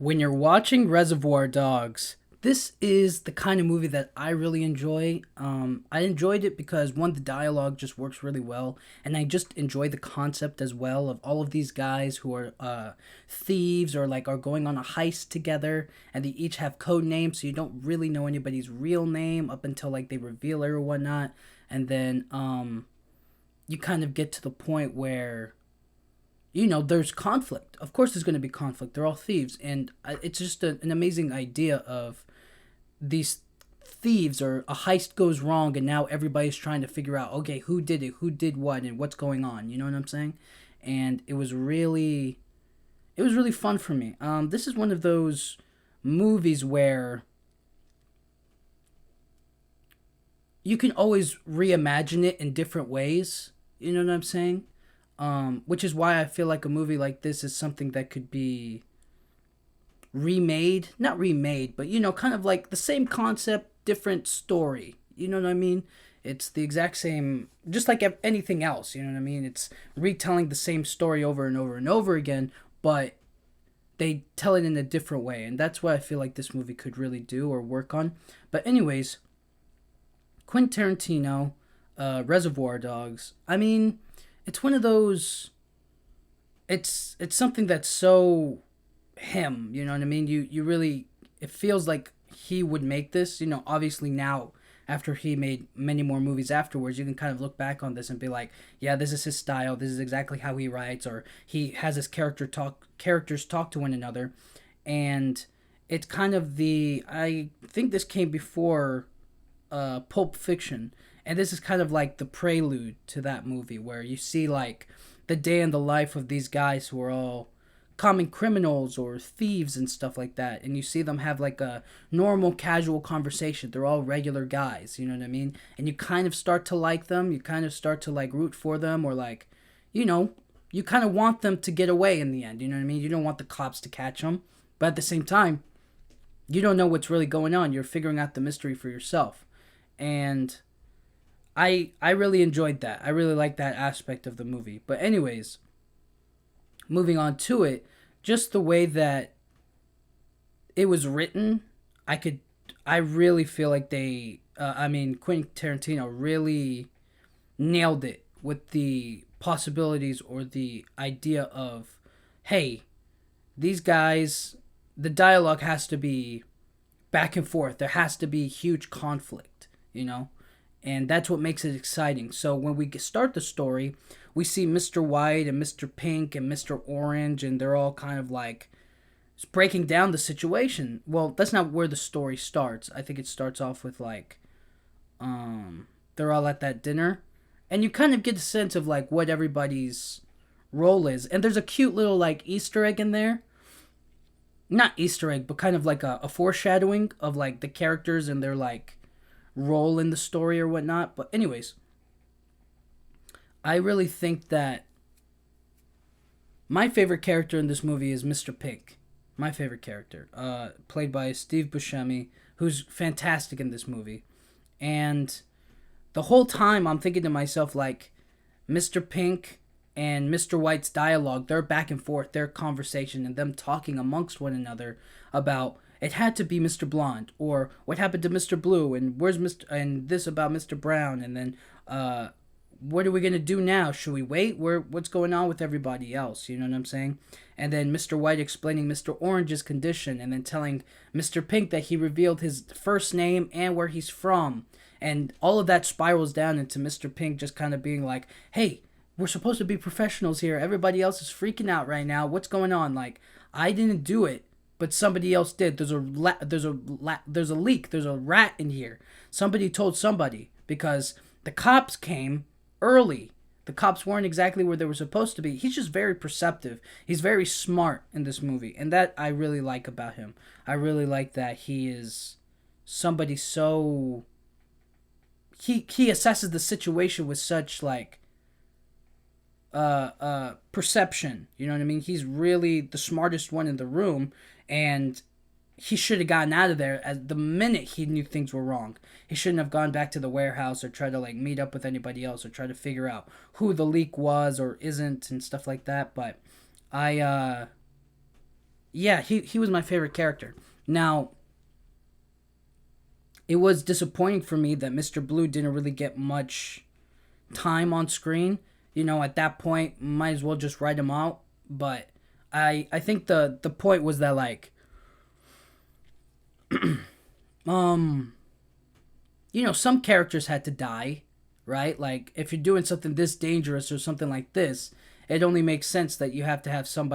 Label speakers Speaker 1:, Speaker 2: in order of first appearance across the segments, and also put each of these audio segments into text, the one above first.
Speaker 1: When you're watching Reservoir Dogs, this is the kind of movie that I really enjoy. I enjoyed it because one, the dialogue just works really well, and I just enjoy the concept as well of all of these guys who are thieves or like are going on a heist together, and they each have code names, so you don't really know anybody's real name up until like they reveal it or whatnot, and then you kind of get to the point where there's conflict. Of course, there's going to be conflict. They're all thieves, and it's just an amazing idea of these thieves or a heist goes wrong, and now everybody's trying to figure out, okay, who did it, who did what, and what's going on. You know what I'm saying? And it was really fun for me. This is one of those movies where you can always reimagine it in different ways. You know what I'm saying? Which is why I feel like a movie like this is something that could be remade, not remade, but kind of like the same concept, different story. You know what I mean? It's the exact same, just like anything else. You know what I mean? It's retelling the same story over and over and over again, but they tell it in a different way, and that's what I feel like this movie could really do or work on. But anyways, Quentin Tarantino, Reservoir Dogs. I mean, it's one of those. It's something that's so him. You know what I mean? You really, it feels like he would make this. Obviously now after he made many more movies afterwards, you can kind of look back on this and be like, yeah, this is his style. This is exactly how he writes, or he has his characters talk to one another, and it's kind of the. I think this came before Pulp Fiction, and this is kind of like the prelude to that movie where you see like the day in the life of these guys who are all common criminals or thieves and stuff like that, and you see them have like a normal casual conversation. They're all regular guys, you know what I mean? And you kind of start to like them, you kind of start to like root for them, or like, you know you kind of want them to get away in the end, you know what I mean? You don't want the cops to catch them, but at the same time you don't know what's really going on. You're figuring out the mystery for yourself. And I really enjoyed that. I really liked that aspect of the movie. But anyways, moving on to it, just the way that it was written, I really feel like Quentin Tarantino really nailed it with the possibilities or the idea of, hey, these guys, the dialogue has to be back and forth. There has to be huge conflict, you know? And that's what makes it exciting. So when we start the story, we see Mr. White and Mr. Pink and Mr. Orange, and they're all kind of like breaking down the situation. Well, that's not where the story starts. I think it starts off with like, they're all at that dinner, and you kind of get a sense of like what everybody's role is. And there's a cute little like Easter egg in there, not Easter egg, but kind of like a foreshadowing of like the characters and their like role in the story or whatnot. But anyways, I really think that my favorite character in this movie is Mr. Pink. My favorite character, played by Steve Buscemi, who's fantastic in this movie. And the whole time I'm thinking to myself like, Mr. Pink and Mr. White's dialogue, their back and forth, their conversation, and them talking amongst one another about it had to be Mr. Blonde, or what happened to Mr. Blue, and where's Mr. and this about Mr. Brown, and then what are we gonna do now? Should we wait? What's going on with everybody else? You know what I'm saying? And then Mr. White explaining Mr. Orange's condition, and then telling Mr. Pink that he revealed his first name and where he's from, and all of that spirals down into Mr. Pink just kind of being like, "Hey, we're supposed to be professionals here. Everybody else is freaking out right now. What's going on? Like, I didn't do it, but somebody else did. There's a leak. There's a rat in here. Somebody told somebody because the cops came early. The cops weren't exactly where they were supposed to be." He's just very perceptive. He's very smart in this movie, and that I really like about him. I really like that he is somebody so he assesses the situation with such like perception. You know what I mean? He's really the smartest one in the room, and he should have gotten out of there as the minute he knew things were wrong. He shouldn't have gone back to the warehouse or try to like meet up with anybody else or try to figure out who the leak was or isn't and stuff like that. But I yeah, he was my favorite character. Now, it was disappointing for me that Mr. Blue didn't really get much time on screen. At that point, might as well just write him out. But I think the point was that like um some characters had to die, right? Like if you're doing something this dangerous or something like this, it only makes sense that you have to have some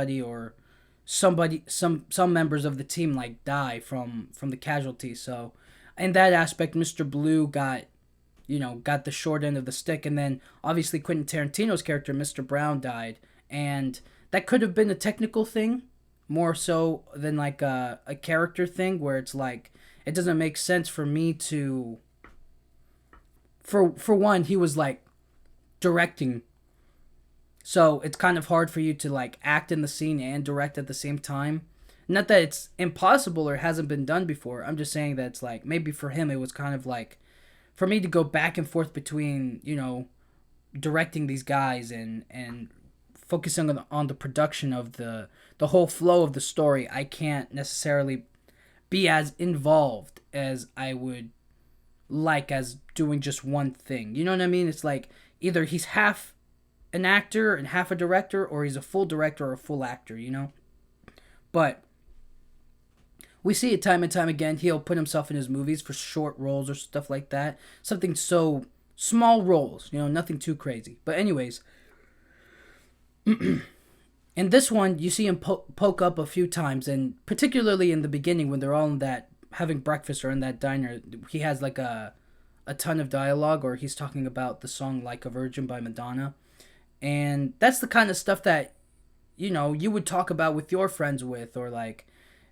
Speaker 1: members of the team like die from the casualties. So in that aspect, Mr. Blue got the short end of the stick, and then obviously Quentin Tarantino's character, Mr. Brown, died, and that could have been a technical thing more so than like a character thing where it's like it doesn't make sense for me to for one he was like directing, so it's kind of hard for you to like act in the scene and direct at the same time. Not that it's impossible or hasn't been done before, I'm just saying that it's like maybe for him it was kind of like for me to go back and forth between directing these guys and focusing on the production of the whole flow of the story. I can't necessarily be as involved as I would like as doing just one thing. You know what I mean? It's like either he's half an actor and half a director, or he's a full director or a full actor. But we see it time and time again. He'll put himself in his movies for short roles or stuff like that. Something so small roles, nothing too crazy. But anyways, in this one, you see him poke up a few times, and particularly in the beginning when they're all in that having breakfast or in that diner, he has like a ton of dialogue, or he's talking about the song "Like a Virgin" by Madonna, and that's the kind of stuff that you would talk about with your friends with, or like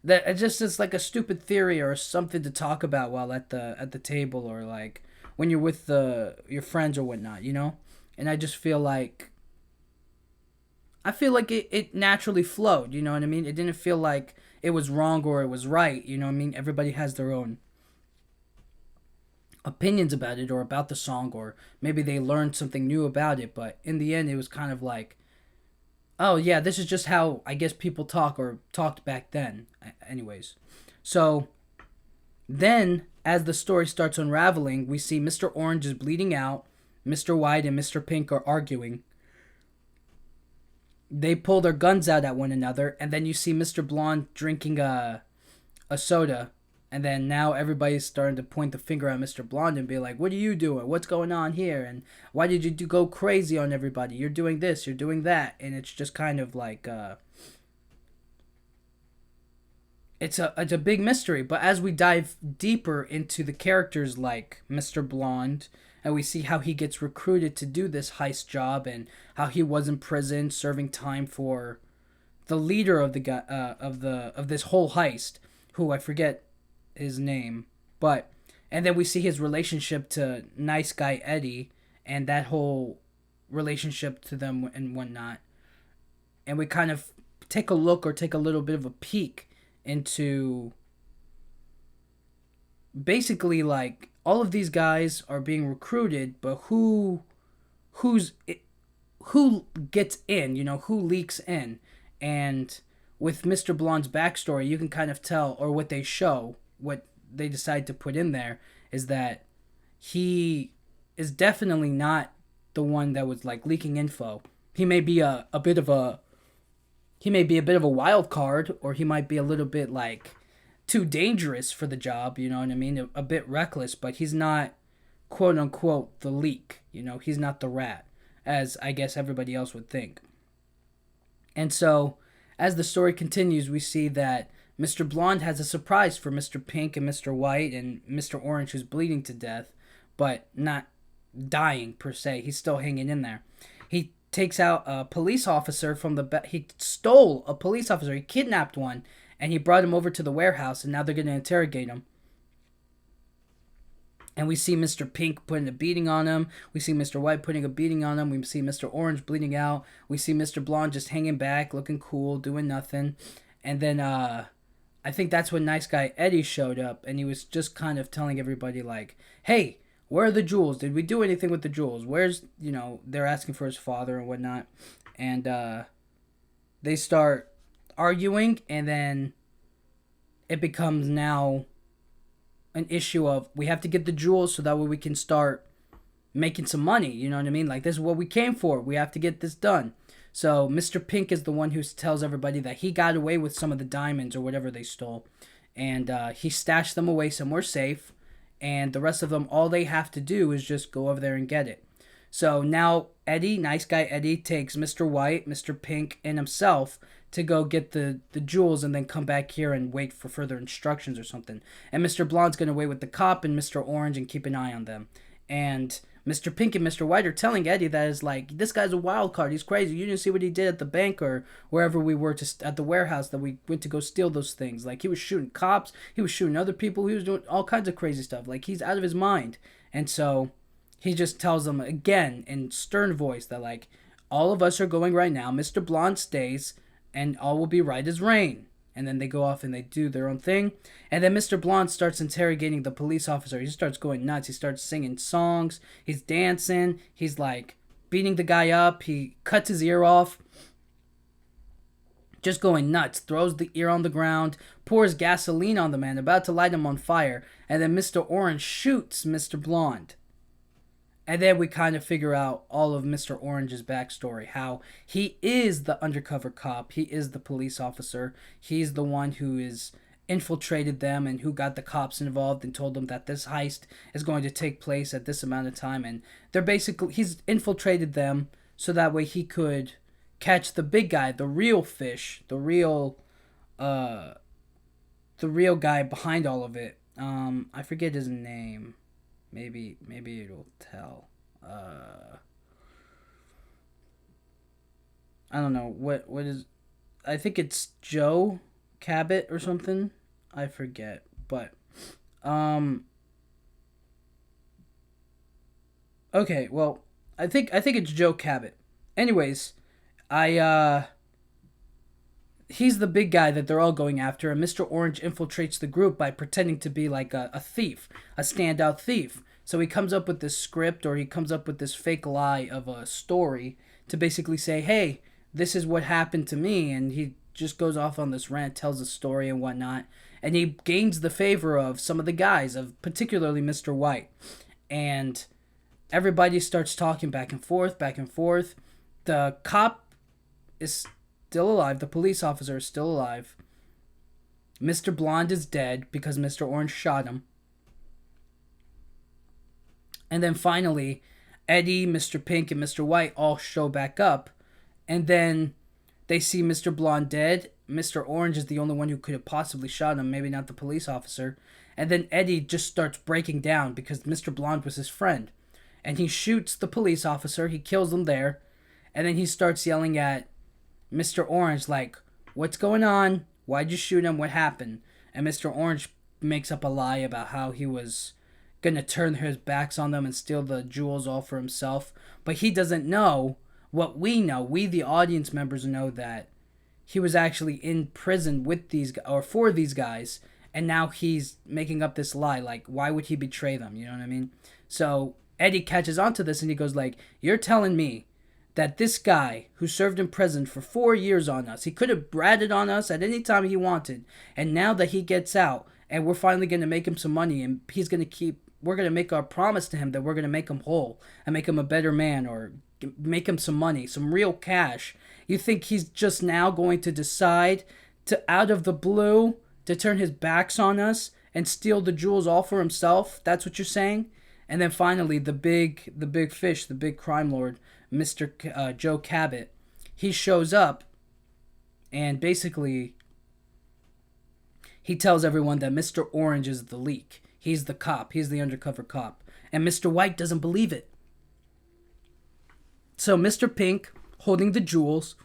Speaker 1: that it just is like a stupid theory or something to talk about while at the table, or like when you're with your friends or whatnot. And I feel like it naturally flowed. You know what I mean? It didn't feel like it was wrong or it was right. You know what I mean? Everybody has their own opinions about it or about the song, or maybe they learned something new about it, but in the end it was kind of like, oh yeah, this is just how I guess people talk or talked back then. Anyways, so then as the story starts unraveling, we see Mr. Orange is bleeding out, Mr. White and Mr. Pink are arguing. They pull their guns out at one another, and then you see Mr. Blonde drinking a soda, and then now everybody's starting to point the finger at Mr. Blonde and be like, "What are you doing? What's going on here? And why did you go crazy on everybody? You're doing this, you're doing that," and it's just kind of like it's a big mystery. But as we dive deeper into the characters like Mr. Blonde, and we see how he gets recruited to do this heist job, and how he was in prison serving time for the leader of the guy of this whole heist, who I forget his name, but and then we see his relationship to nice guy Eddie, and that whole relationship to them and whatnot, and we kind of take a look or take a little bit of a peek into basically like all of these guys are being recruited, but who's who gets in, who leaks in. And with Mr. Blonde's backstory, you can kind of tell, or what they show, what they decide to put in there, is that he is definitely not the one that was like leaking info. He may be a bit of a wild card, or he might be a little bit like too dangerous for the job, you know what I mean? A bit reckless, but he's not quote unquote the leak, he's not the rat, as I guess everybody else would think. And so, as the story continues, we see that Mr. Blonde has a surprise for Mr. Pink and Mr. White and Mr. Orange, who's bleeding to death, but not dying per se. He's still hanging in there. He takes out a police officer from he stole a police officer. He kidnapped one, and he brought him over to the warehouse, and now they're going to interrogate him. And we see Mr. Pink putting a beating on him. We see Mr. White putting a beating on him. We see Mr. Orange bleeding out. We see Mr. Blonde just hanging back, looking cool, doing nothing. And then I think that's when nice guy Eddie showed up, and he was just kind of telling everybody like, "Hey, where are the jewels? Did we do anything with the jewels? Where's," they're asking for his father and whatnot. And they start arguing, and then it becomes now an issue of we have to get the jewels so that way we can start making some money. You know what I mean? Like, this is what we came for. We have to get this done. So Mr. Pink is the one who tells everybody that he got away with some of the diamonds or whatever they stole. And he stashed them away somewhere safe. And the rest of them, all they have to do is just go over there and get it. So now Eddie, nice guy Eddie, takes Mr. White, Mr. Pink, and himself to go get the jewels and then come back here and wait for further instructions or something. And Mr. Blonde's going to wait with the cop and Mr. Orange and keep an eye on them. And Mr. Pink and Mr. White are telling Eddie that is like, this guy's a wild card. He's crazy. You didn't see what he did at the bank or wherever we were at the warehouse that we went to go steal those things. Like, he was shooting cops. He was shooting other people. He was doing all kinds of crazy stuff. Like, he's out of his mind. And so he just tells them again in stern voice that, like, all of us are going right now. Mr. Blonde stays and all will be right as rain. And then they go off and they do their own thing. And then Mr. Blonde starts interrogating the police officer. He starts going nuts. He starts singing songs. He's dancing. He's like beating the guy up. He cuts his ear off. Just going nuts. Throws the ear on the ground. Pours gasoline on the man. About to light him on fire. And then Mr. Orange shoots Mr. Blonde. And then we kind of figure out all of Mr. Orange's backstory. How he is the undercover cop. He is the police officer. He's the one who is infiltrated them and who got the cops involved and told them that this heist is going to take place at this amount of time. And he's infiltrated them so that way he could catch the big guy, the real fish, the real guy behind all of it. I forget his name. Maybe it'll tell. I don't know. What is... I think it's Joe Cabot or something. I forget. But, okay, well, I think it's Joe Cabot. Anyways, he's the big guy that they're all going after, and Mr. Orange infiltrates the group by pretending to be like a thief, a standout thief. So he comes up with this script, or he comes up with this fake lie of a story to basically say, hey, this is what happened to me, and he just goes off on this rant, tells a story and whatnot, and he gains the favor of some of the guys, of particularly Mr. White, and everybody starts talking back and forth, back and forth. The cop is still alive. The police officer is still alive. Mr. Blonde is dead because Mr. Orange shot him. And then finally, Eddie, Mr. Pink, and Mr. White all show back up. And then they see Mr. Blonde dead. Mr. Orange is the only one who could have possibly shot him, maybe not the police officer. And then Eddie just starts breaking down because Mr. Blonde was his friend. And he shoots the police officer. He kills him there. And then he starts yelling at Mr. Orange, like, what's going on? Why'd you shoot him? What happened? And Mr. Orange makes up a lie about how he was going to turn his backs on them and steal the jewels all for himself. But he doesn't know what we know. We, the audience members, know that he was actually in prison with these, or for these guys, and now he's making up this lie. Like, why would he betray them? You know what I mean? So Eddie catches on to this and he goes like, you're telling me that this guy who served in prison for 4 years on us, he could have bratted on us at any time he wanted, and now that he gets out and we're finally going to make him some money and we're going to make our promise to him that we're going to make him whole and make him a better man or make him some money, some real cash. You think he's just now going to decide to, out of the blue, to turn his backs on us and steal the jewels all for himself? That's what you're saying? And then finally, the big fish, the big crime lord, Mr. Joe Cabot, he shows up and basically he tells everyone that Mr. Orange is the leak. He's the cop. He's the undercover cop. And Mr. White doesn't believe it. So Mr. Pink, holding the jewels,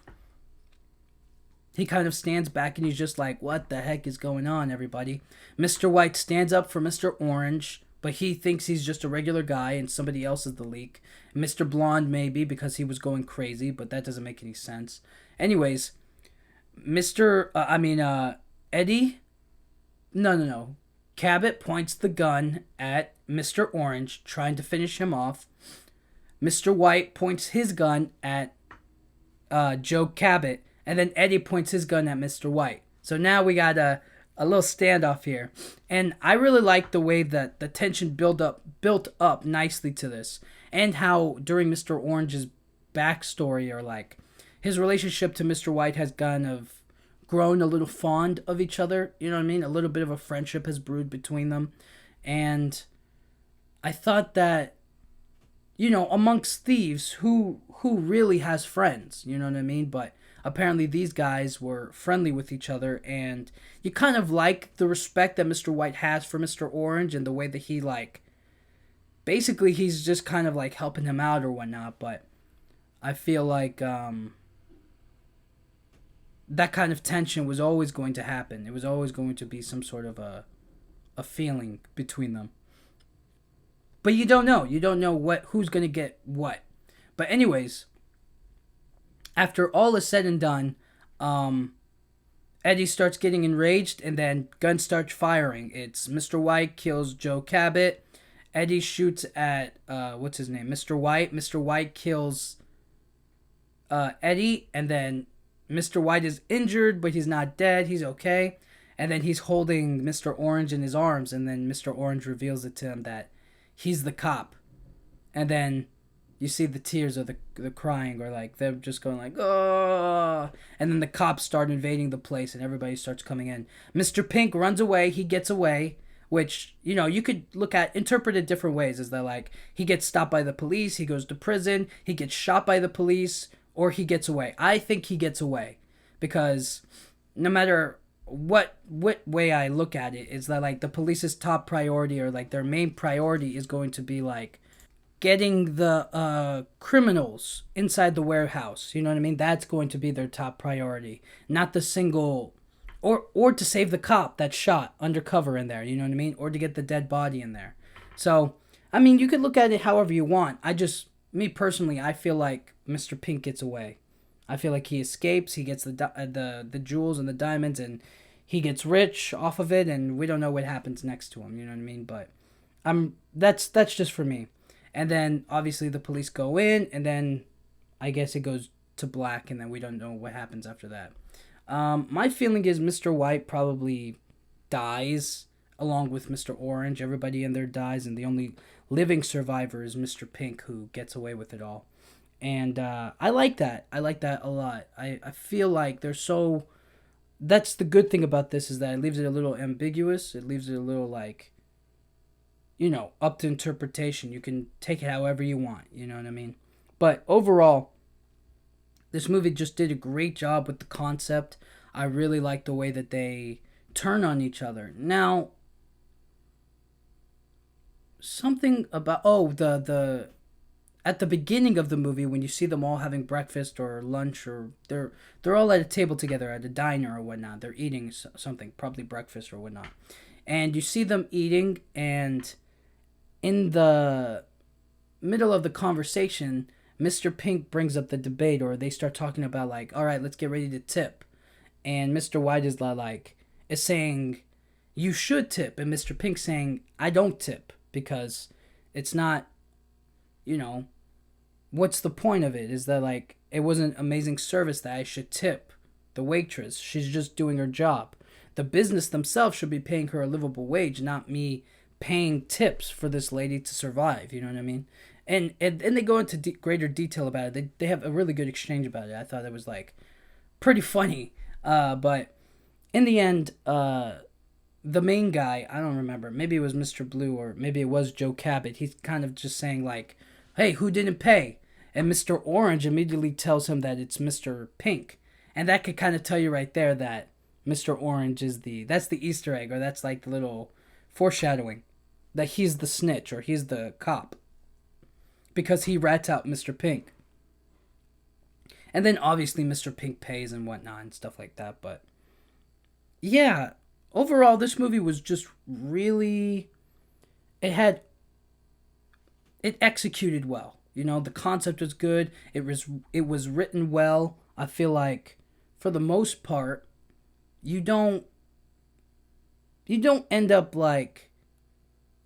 Speaker 1: he kind of stands back and he's just like, what the heck is going on, everybody? Mr. White stands up for Mr. Orange, but he thinks he's just a regular guy and somebody else is the leak. Mr. Blonde maybe because he was going crazy, but that doesn't make any sense. Anyways, Eddie? No. Cabot points the gun at Mr. Orange, trying to finish him off. Mr. White points his gun at Joe Cabot and then Eddie points his gun at Mr. White. So now we got a little standoff here, and I really like the way that the tension built up nicely to this, and how during Mr. Orange's backstory, or like his relationship to Mr. White has kind of grown a little fond of each other. You know what I mean? A little bit of a friendship has brewed between them, and I thought that, amongst thieves, who really has friends? You know what I mean? But apparently these guys were friendly with each other, and you kind of like the respect that Mr. White has for Mr. Orange, and the way that he, like, basically he's just kind of like helping him out or whatnot. But I feel like that kind of tension was always going to happen. It was always going to be some sort of a feeling between them. But you don't know. You don't know who's going to get what. But anyways, after all is said and done, Eddie starts getting enraged, and then guns start firing. It's Mr. White kills Joe Cabot. Eddie shoots at what's his name, Mr. White. Mr. White kills Eddie, and then Mr. White is injured, but he's not dead. He's okay. And then he's holding Mr. Orange in his arms, and then Mr. Orange reveals it to him that he's the cop. And then you see the tears of the crying, or like they're just going like, oh. And then the cops start invading the place, and everybody starts coming in. Mr. Pink runs away. He gets away, which, you could interpret it different ways. Is that like he gets stopped by the police, he goes to prison, he gets shot by the police, or he gets away. I think he gets away, because no matter what way I look at it, is that like the police's top priority, or like their main priority, is going to be like getting the criminals inside the warehouse. You know what I mean? That's going to be their top priority, not the single, or to save the cop that's shot undercover in there. You know what I mean? Or to get the dead body in there. So I mean, you could look at it however you want. Me personally, I feel like Mr. Pink gets away. I feel like he escapes. He gets the jewels and the diamonds, and he gets rich off of it. And we don't know what happens next to him. You know what I mean? But that's just for me. And then obviously the police go in, and then I guess it goes to black, and then we don't know what happens after that. My feeling is Mr. White probably dies along with Mr. Orange. Everybody in there dies, and the only living survivor is Mr. Pink, who gets away with it all. And I like that. I like that a lot. I feel like they're so... That's the good thing about this, is that it leaves it a little ambiguous. It leaves it a little like, up to interpretation. You can take it however you want. You know what I mean? But overall, this movie just did a great job with the concept. I really like the way that they turn on each other. Now, something about the at the beginning of the movie, when you see them all having breakfast or lunch, or they're all at a table together at a diner or whatnot. They're eating something, probably breakfast or whatnot, and you see them eating, and in the middle of the conversation, Mr. Pink brings up the debate, or they start talking about like, all right, let's get ready to tip, and Mr. White is saying, you should tip, and Mr. Pink saying, I don't tip, because it's not, what's the point of it? Is that like, it wasn't amazing service that I should tip the waitress. She's just doing her job. The business themselves should be paying her a livable wage, not me paying tips for this lady to survive. You know what I mean? And they go into greater detail about it. They have a really good exchange about it. I thought it was like pretty funny. But in the end, the main guy, I don't remember, maybe it was Mr. Blue, or maybe it was Joe Cabot. He's kind of just saying like, hey, who didn't pay? And Mr. Orange immediately tells him that it's Mr. Pink. And that could kind of tell you right there that Mr. Orange that's the Easter egg, or that's like the little foreshadowing that he's the snitch, or he's the cop, because he rats out Mr. Pink. And then obviously Mr. Pink pays and whatnot and stuff like that. But yeah, overall this movie was just really, it executed well. The concept was good. It was written well. I feel like for the most part, you don't end up like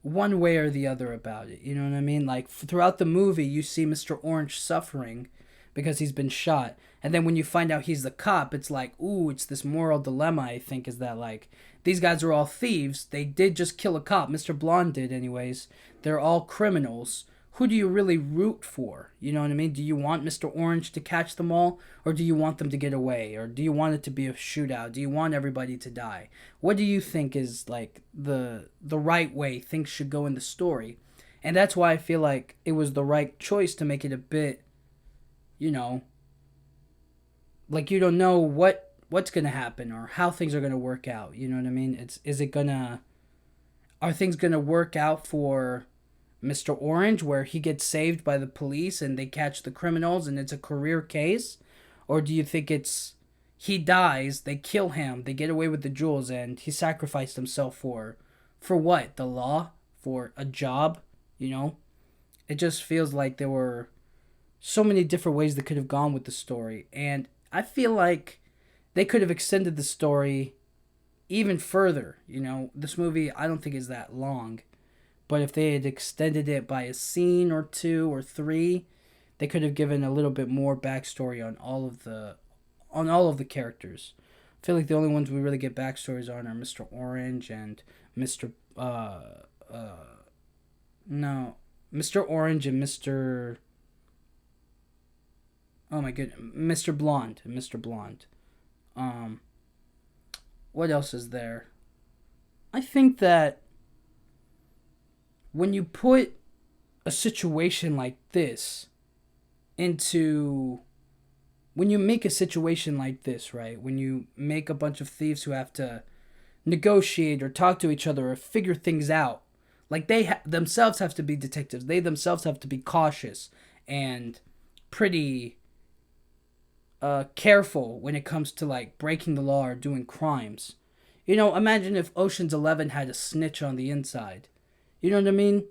Speaker 1: one way or the other about it. You know what I mean? Like throughout the movie, you see Mr. Orange suffering, because he's been shot. And then when you find out he's the cop, it's like, ooh, it's this moral dilemma, I think, is that, like, these guys are all thieves. They did just kill a cop. Mr. Blonde did, anyways. They're all criminals. Who do you really root for? You know what I mean? Do you want Mr. Orange to catch them all? Or do you want them to get away? Or do you want it to be a shootout? Do you want everybody to die? What do you think is, like, the right way things should go in the story? And that's why I feel like it was the right choice to make it a bit, you know, like you don't know what's gonna happen or how things are gonna work out. You know what I mean? Are things gonna work out for Mr. Orange where he gets saved by the police and they catch the criminals and it's a career case? Or do you think it's he dies, they kill him, they get away with the jewels, and he sacrificed himself for what? The law? For a job? You know? It just feels like there were so many different ways that could have gone with the story. And I feel like they could have extended the story even further. You know, this movie I don't think is that long. But if they had extended it by a scene or two or three, they could have given a little bit more backstory on all of the characters. I feel like the only ones we really get backstories on are Mr. Orange and Mr. No, Mr. Orange and Mr. Oh my goodness, Mr. Blonde and Mr. Blonde. Um, what else is there? I think that when you put a situation like this into when you make a situation like this, right? When you make a bunch of thieves who have to negotiate or talk to each other or figure things out, like they themselves have to be detectives. They themselves have to be cautious and pretty careful when it comes to like breaking the law or doing crimes. You know, imagine if Ocean's 11 had a snitch on the inside. You know what I mean?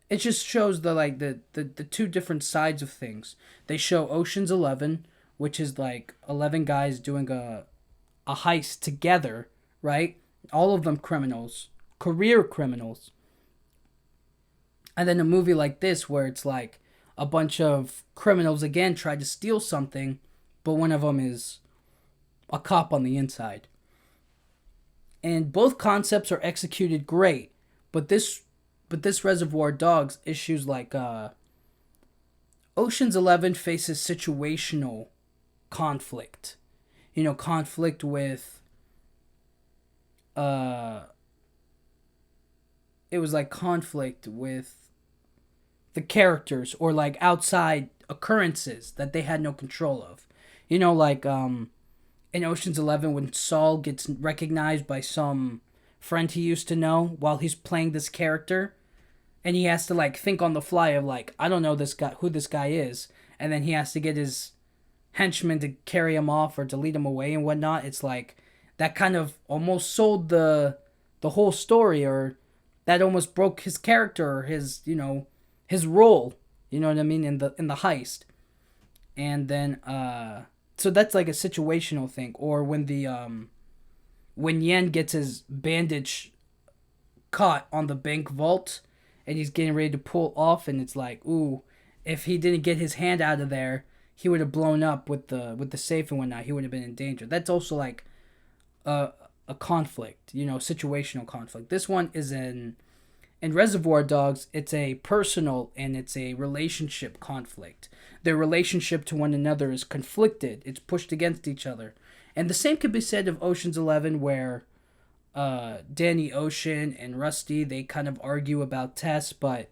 Speaker 1: It just shows the two different sides of things. They show Ocean's 11, which is like 11 guys doing a heist together, right? All of them criminals, career criminals. And then a movie like this where it's like a bunch of criminals again tried to steal something, but one of them is a cop on the inside. And both concepts are executed great, but this Reservoir Dogs issues like Ocean's 11 faces situational conflict. You know, conflict with it was like conflict with the characters or like outside occurrences that they had no control of. You know, like in Ocean's 11 when Saul gets recognized by some friend he used to know while he's playing this character, and he has to like think on the fly of like, I don't know who this guy is, and then he has to get his henchmen to carry him off or to lead him away and whatnot. It's like that kind of almost sold the whole story, or that almost broke his character or his, you know, his role, you know what I mean, in the heist. And then so that's like a situational thing. Or when Yen gets his bandage caught on the bank vault and he's getting ready to pull off, and it's like, ooh, if he didn't get his hand out of there, he would have blown up with the safe and whatnot. He would have been in danger. That's also like a conflict, you know, situational conflict. This one is in Reservoir Dogs, it's a personal and it's a relationship conflict. Their relationship to one another is conflicted. It's pushed against each other. And the same could be said of Ocean's 11, where Danny Ocean and Rusty, they kind of argue about Tess, but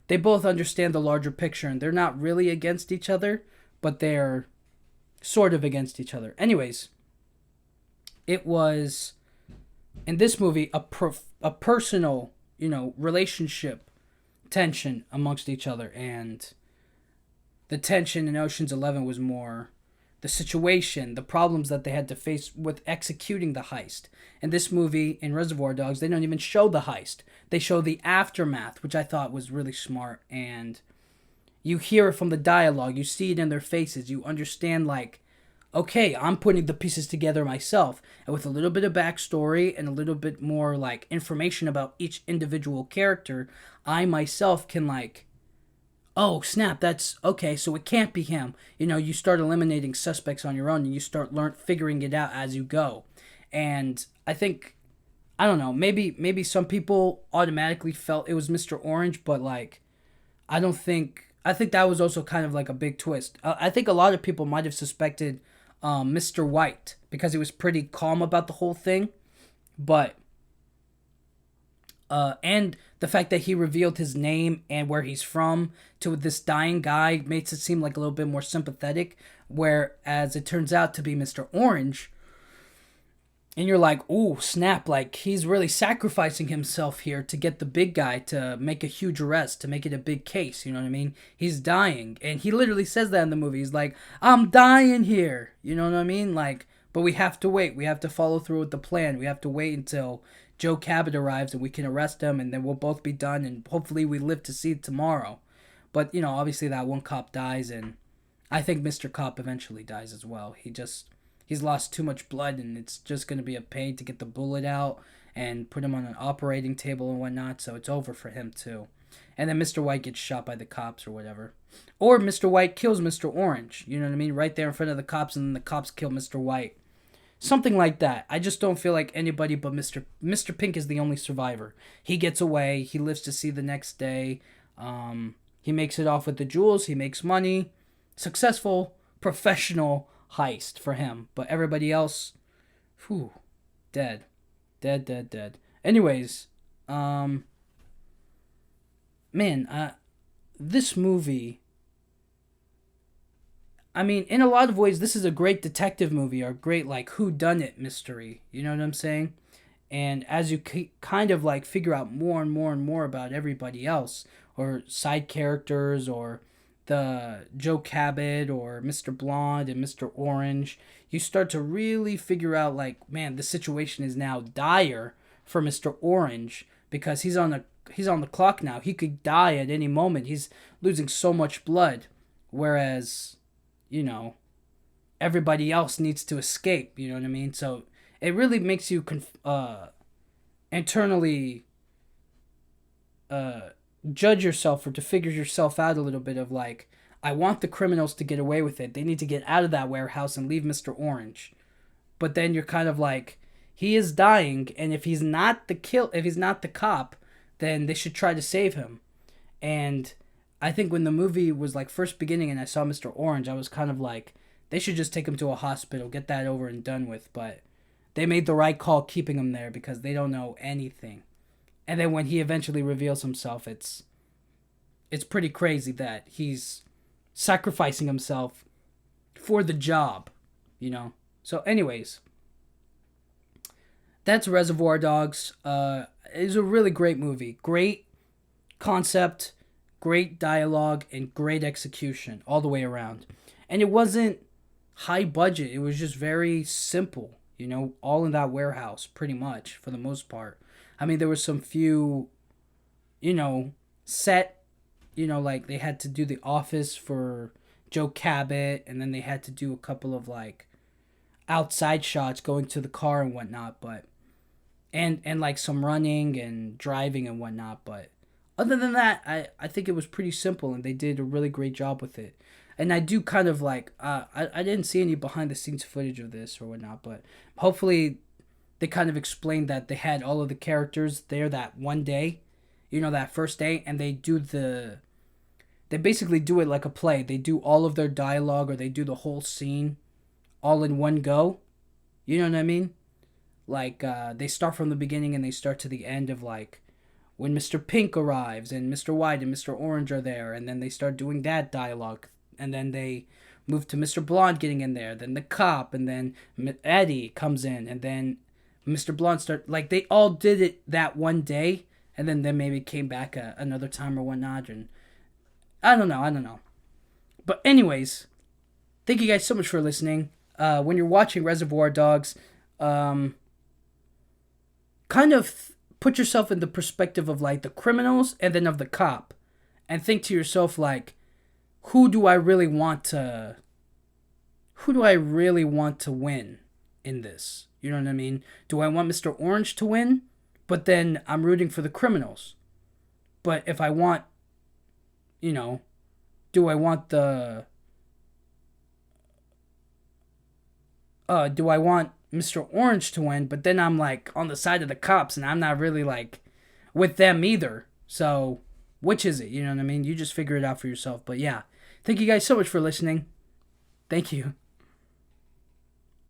Speaker 1: they both understand the larger picture, and they're not really against each other, but they're sort of against each other. Anyways, it was, in this movie, a personal, you know, relationship tension amongst each other, and the tension in Ocean's 11 was more the situation, the problems that they had to face with executing the heist. In this movie, in Reservoir Dogs, they don't even show the heist. They show the aftermath, which I thought was really smart, and you hear it from the dialogue, you see it in their faces, you understand, like, okay, I'm putting the pieces together myself. And with a little bit of backstory and a little bit more, like, information about each individual character, I myself can, like, oh snap, that's okay, so it can't be him. You start eliminating suspects on your own, and you start figuring it out as you go. And I think, I don't know, maybe some people automatically felt it was Mr. Orange, but like, I think that was also kind of like a big twist. I think a lot of people might have suspected Mr. White because he was pretty calm about the whole thing, but and the fact that he revealed his name and where he's from to this dying guy makes it seem like a little bit more sympathetic. Whereas it turns out to be Mr. Orange, and you're like, "Ooh, snap, like he's really sacrificing himself here to get the big guy to make a huge arrest, to make it a big case." You know what I mean? He's dying, and he literally says that in the movie. He's like, "I'm dying here." You know what I mean? Like, but we have to wait. We have to follow through with the plan. We have to wait until Joe Cabot arrives and we can arrest him, and then we'll both be done, and hopefully we live to see tomorrow. But obviously that one cop dies, and I think Mr. Cop eventually dies as well. He's lost too much blood, and it's just going to be a pain to get the bullet out and put him on an operating table and whatnot, so it's over for him too. And then Mr. White gets shot by the cops or whatever. Or Mr. White kills Mr. Orange, you know what I mean? Right there in front of the cops, and then the cops kill Mr. White. Something like that. I just don't feel like anybody but Mr. Pink is the only survivor. He gets away. He lives to see the next day. He makes it off with the jewels. He makes money. Successful, professional heist for him. But everybody else, whew, dead. Dead, dead, dead. Anyways, man, this movie, I mean, in a lot of ways, this is a great detective movie or great, like, whodunit mystery. You know what I'm saying? And as you kind of, like, figure out more and more and more about everybody else, or side characters, or the Joe Cabot, or Mr. Blonde and Mr. Orange, you start to really figure out, like, man, the situation is now dire for Mr. Orange because he's on the clock now. He could die at any moment. He's losing so much blood. Whereas, you know, everybody else needs to escape, you know what I mean? So it really makes you internally judge yourself or to figure yourself out a little bit of like, I want the criminals to get away with it. They need to get out of that warehouse and leave Mr. Orange. But then you're kind of like, he is dying, and if he's not if he's not the cop, then they should try to save him. And I think when the movie was like first beginning and I saw Mr. Orange, I was kind of like, they should just take him to a hospital, get that over and done with. But they made the right call keeping him there because they don't know anything. And then when he eventually reveals himself, it's pretty crazy that he's sacrificing himself for the job, you know? So anyways, that's Reservoir Dogs. It's a really great movie. Great concept, great dialogue, and great execution all the way around. And it wasn't high budget. It was just very simple, you know, all in that warehouse pretty much for the most part. I mean, there were some few, you know, set, you know, like they had to do the office for Joe Cabot, and then they had to do a couple of like outside shots going to the car and whatnot, but and like some running and driving and whatnot, but other than that, I think it was pretty simple, and they did a really great job with it. And I do kind of like, I didn't see any behind the scenes footage of this or whatnot, but hopefully they kind of explained that they had all of the characters there that one day, you know, that first day, and they basically do it like a play. They do all of their dialogue, or they do the whole scene all in one go. You know what I mean? Like, they start from the beginning and they start to the end of like, when Mr. Pink arrives and Mr. White and Mr. Orange are there, and then they start doing that dialogue, and then they move to Mr. Blonde getting in there, then the cop, and then Eddie comes in, and then Mr. Blonde like, they all did it that one day, and then they maybe came back another time or whatnot, and I don't know. But anyways, thank you guys so much for listening. When you're watching Reservoir Dogs, kind of put yourself in the perspective of like the criminals and then of the cop, and think to yourself like, who do I really want to win in this? You know what I mean? Do I want Mr. Orange to win? But then I'm rooting for the criminals. But if I want, you know, do I want the do I want Mr. Orange to win? But then I'm like on the side of the cops, and I'm not really like with them either. So which is it? You know what I mean? You just figure it out for yourself. But yeah, thank you guys so much for listening. Thank you.